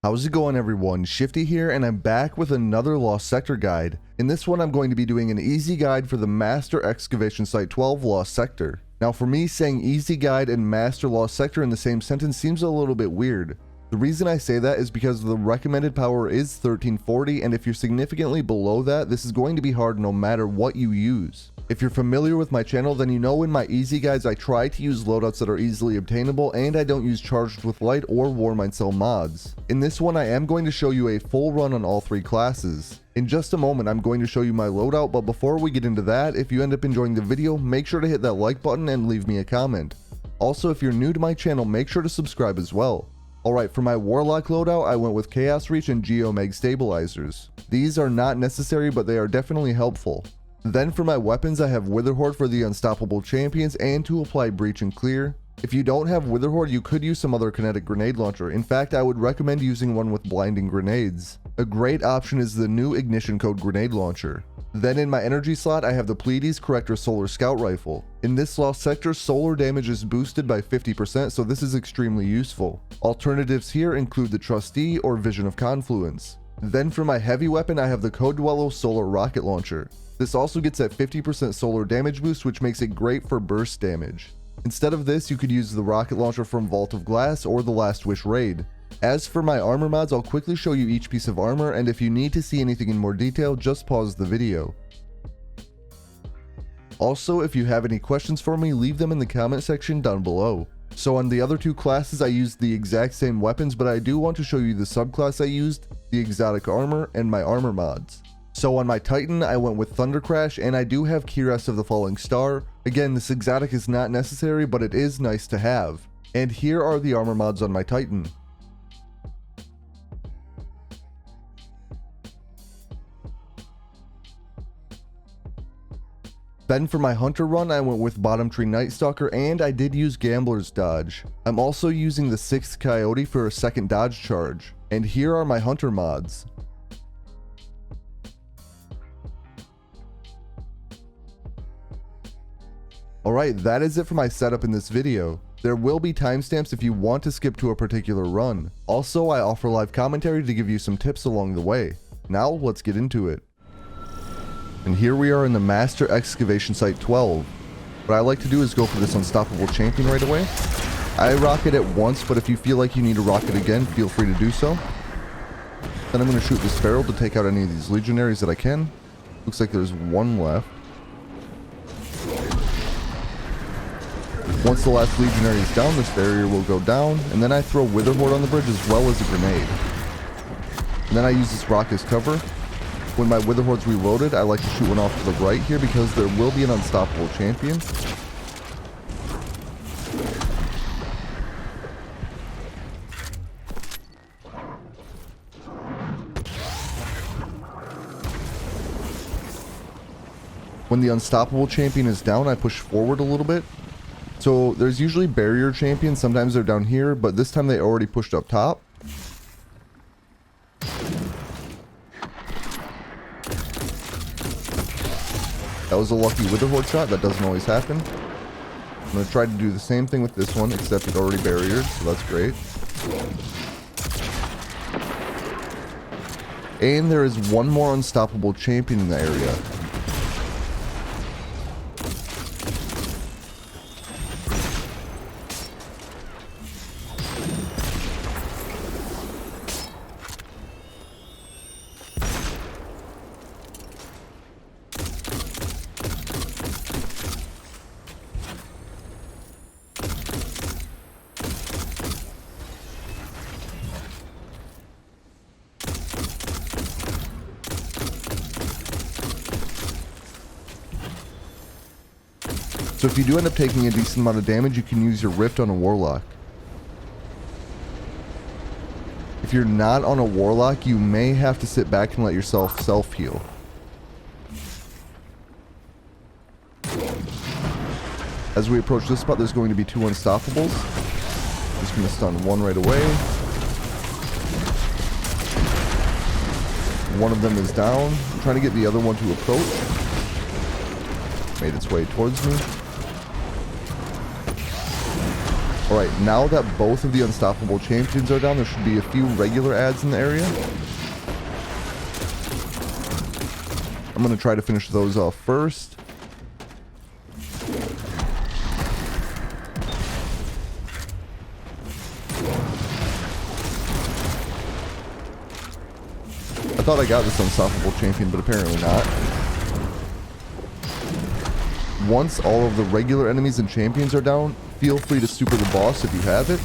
How's it going, everyone? Shifty here, and I'm back with another Lost Sector guide. In this one, I'm going to be doing an easy guide for the Master Excavation Site 12 Lost Sector. Now, for me, saying easy guide and Master Lost Sector in the same sentence seems a little bit weird. The reason I say that is because the recommended power is 1340, and if you're significantly below that, this is going to be hard no matter what you use. If you're familiar with my channel, then you know in my easy guides I try to use loadouts that are easily obtainable, and I don't use charged with light or war mindcell mods. In this one, I am going to show you a full run on all three classes. In just a moment, I'm going to show you my loadout, but before we get into that, if you end up enjoying the video, make sure to hit that like button and leave me a comment. Also, if you're new to my channel, make sure to subscribe as well. Alright, for my Warlock Loadout, I went with Chaos Reach and Geomag Stabilizers. These are not necessary, but they are definitely helpful. Then for my weapons, I have Witherhoard for the Unstoppable Champions and to apply Breach and Clear. If you don't have Witherhoard, you could use some other kinetic grenade launcher. In fact, I would recommend using one with blinding grenades. A great option is the new Ignition Code grenade launcher. Then in my energy slot, I have the Pleiades Corrector Solar Scout Rifle. In this Lost Sector, solar damage is boosted by 50%, so this is extremely useful. Alternatives here include the Trustee or Vision of Confluence. Then for my heavy weapon, I have the Code Dweller Solar Rocket Launcher. This also gets that 50% solar damage boost, which makes it great for burst damage. Instead of this, you could use the rocket launcher from Vault of Glass or the Last Wish raid. As for my armor mods, I'll quickly show you each piece of armor, and if you need to see anything in more detail, just pause the video. Also, if you have any questions for me, leave them in the comment section down below. So on the other two classes, I used the exact same weapons, but I do want to show you the subclass I used, the exotic armor, and my armor mods. So on my Titan, I went with Thunder Crash, and I do have Cuirass of the Falling Star. Again, this exotic is not necessary, but it is nice to have. And here are the armor mods on my Titan. Then for my Hunter run, I went with Bottom Tree Night Stalker, and I did use Gambler's Dodge. I'm also using the 6th Coyote for a second dodge charge. And here are my Hunter mods. Alright, that is it for my setup in this video. There will be timestamps if you want to skip to a particular run. Also, I offer live commentary to give you some tips along the way. Now, let's get into it. And here we are in the Master Excavation Site 12. What I like to do is go for this Unstoppable Champion right away. I rocket it once, but if you feel like you need to rock it again, feel free to do so. Then I'm going to shoot this Feral to take out any of these Legionaries that I can. Looks like there's one left. Once the last Legionary is down, this barrier will go down, and then I throw Witherhoard on the bridge as well as a grenade. And then I use this rock as cover. When my Witherhoard's reloaded, I like to shoot one off to the right here because there will be an Unstoppable Champion. When the Unstoppable Champion is down, I push forward a little bit. So there's usually barrier champions, sometimes they're down here, but this time they already pushed up top. That was a lucky Witherhoard shot, that doesn't always happen. I'm going to try to do the same thing with this one, except it already barriered, so that's great. And there is one more Unstoppable Champion in the area. So if you do end up taking a decent amount of damage, you can use your Rift on a Warlock. If you're not on a Warlock, you may have to sit back and let yourself self-heal. As we approach this spot, there's going to be two Unstoppables. Just going to stun one right away. One of them is down. I'm trying to get the other one to approach. Made its way towards me. Alright, now that both of the unstoppable champions are down, there should be a few regular adds in the area. I'm going to try to finish those off first. I thought I got this unstoppable champion, but apparently not. Once all of the regular enemies and champions are down, feel free to super the boss if you have it.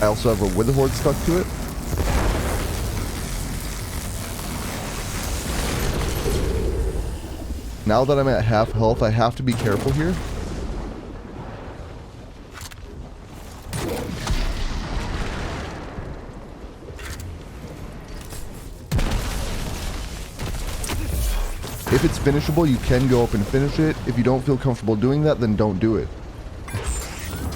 I also have a Witherhoard stuck to it. Now that I'm at half health, I have to be careful here. If it's finishable, you can go up and finish it. If you don't feel comfortable doing that, then don't do it.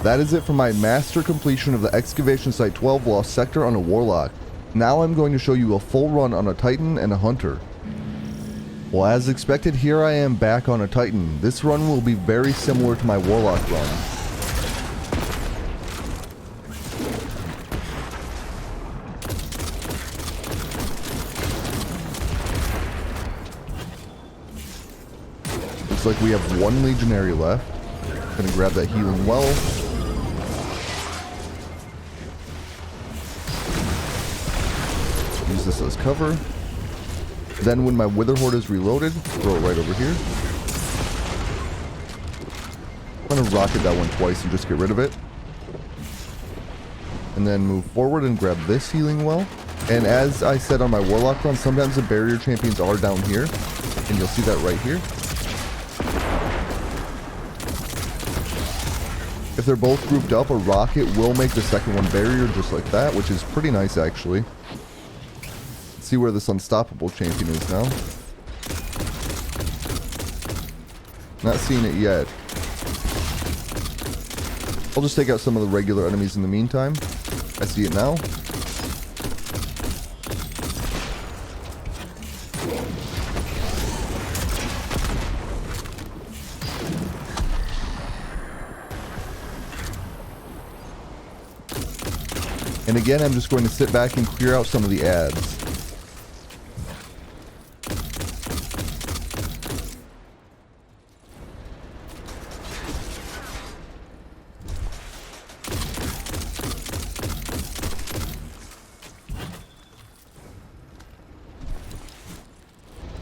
That is it for my master completion of the Excavation Site 12 Lost Sector on a Warlock. Now I'm going to show you a full run on a Titan and a Hunter. Well, as expected, here I am back on a Titan. This run will be very similar to my Warlock run. Looks like we have one Legionary left. Gonna grab that healing well. Use this as cover. Then when my Witherhoard is reloaded, throw it right over here. I'm gonna rocket that one twice and just get rid of it. And then move forward and grab this healing well. And as I said on my Warlock run, sometimes the barrier champions are down here. And you'll see that right here. If they're both grouped up, a rocket will make the second one barrier just like that, which is pretty nice actually. Let's see where this unstoppable champion is now. Not seeing it yet. I'll just take out some of the regular enemies in the meantime. I see it now. And again, I'm just going to sit back and clear out some of the ads.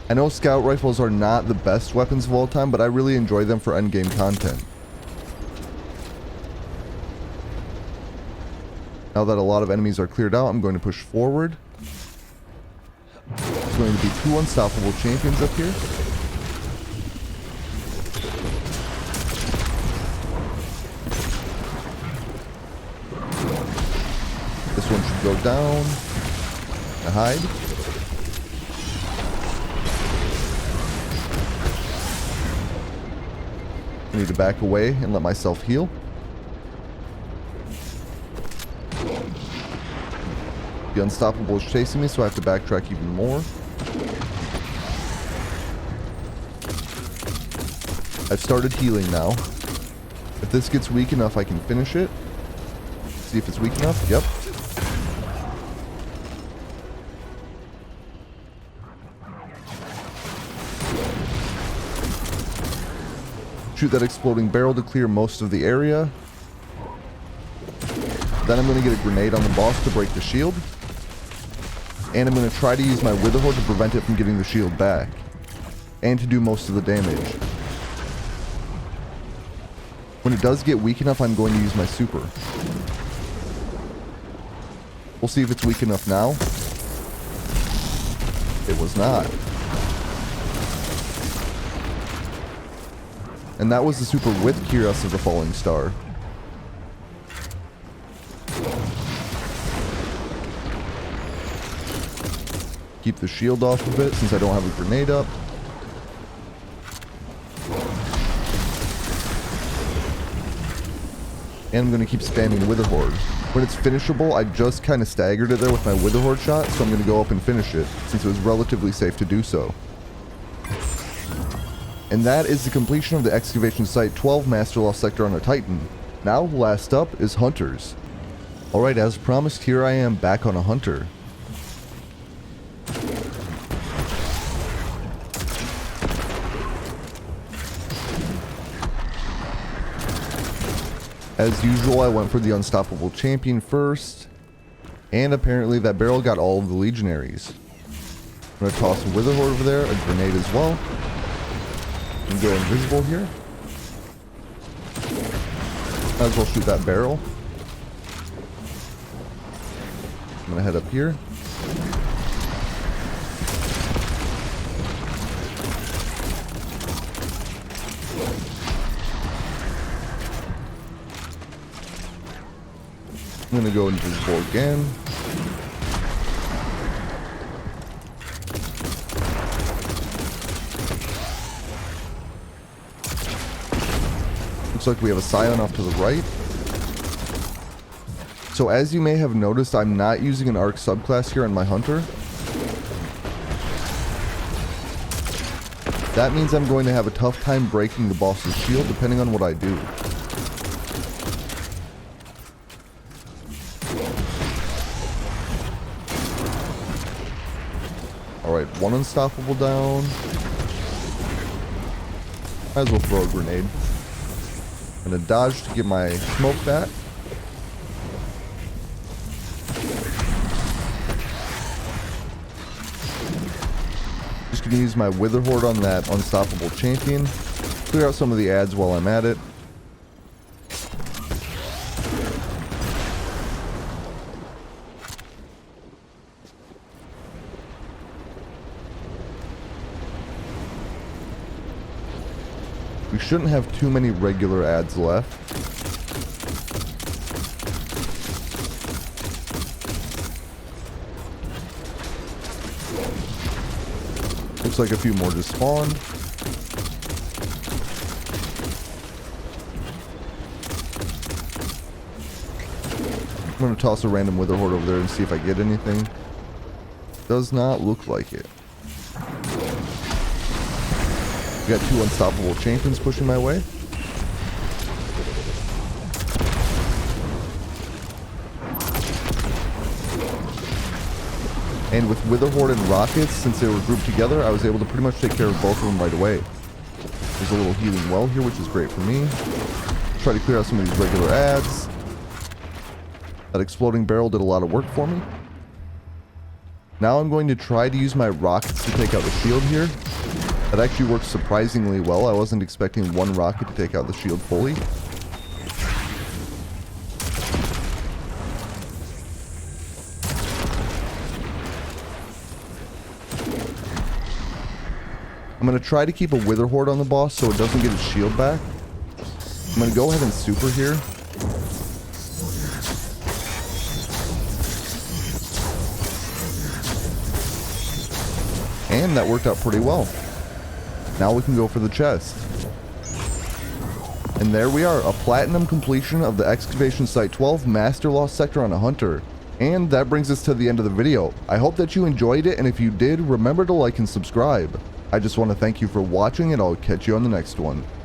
I know scout rifles are not the best weapons of all time, but I really enjoy them for endgame content. Now that a lot of enemies are cleared out, I'm going to push forward. There's going to be two unstoppable champions up here. This one should go down. I hide. I need to back away and let myself heal. The unstoppable is chasing me, so I have to backtrack even more. I've started healing now. If this gets weak enough, I can finish it. See if it's weak enough. Yep. Shoot that exploding barrel to clear most of the area. Then I'm going to get a grenade on the boss to break the shield. And I'm going to try to use my Witherhoard to prevent it from getting the shield back. And to do most of the damage. When it does get weak enough, I'm going to use my super. We'll see if it's weak enough now. It was not. And that was the super with cuirass of the Falling Star. Keep the shield off of it since I don't have a grenade up. And I'm going to keep spamming Witherhoard. When it's finishable, I just kind of staggered it there with my Witherhoard shot, so I'm going to go up and finish it, since it was relatively safe to do so. And that is the completion of the Excavation Site 12 Master Lost Sector on a Titan. Now, last up is hunters. Alright, as promised, here I am back on a hunter. As usual, I went for the unstoppable champion first, and apparently that barrel got all of the legionaries. I'm going to toss a Witherhoard over there, a grenade as well, and go invisible here. Might as well shoot that barrel. I'm going to head up here. I'm going to go invisible again. Looks like we have a Scion off to the right. So as you may have noticed, I'm not using an arc subclass here on my hunter. That means I'm going to have a tough time breaking the boss's shield depending on what I do. Alright, one unstoppable down. Might as well throw a grenade. I'm gonna dodge to get my smoke back. Just gonna use my Witherhoard on that unstoppable champion. Clear out some of the ads while I'm at it. We shouldn't have too many regular ads left. Looks like a few more just spawned. I'm going to toss a random Witherhoard over there and see if I get anything. Does not look like it. We got two unstoppable champions pushing my way. And with Witherhoard and rockets, since they were grouped together, I was able to pretty much take care of both of them right away. There's a little healing well here, which is great for me. Try to clear out some of these regular ads. That exploding barrel did a lot of work for me. Now I'm going to try to use my rockets to take out the shield here. That actually works surprisingly well. I wasn't expecting one rocket to take out the shield fully. I'm going to try to keep a Witherhoard on the boss so it doesn't get its shield back. I'm going to go ahead and super here. And that worked out pretty well. Now we can go for the chest. And there we are, a platinum completion of the Excavation Site 12 Master Lost Sector on a Hunter. And that brings us to the end of the video. I hope that you enjoyed it, and if you did, remember to like and subscribe. I just want to thank you for watching, and I'll catch you on the next one.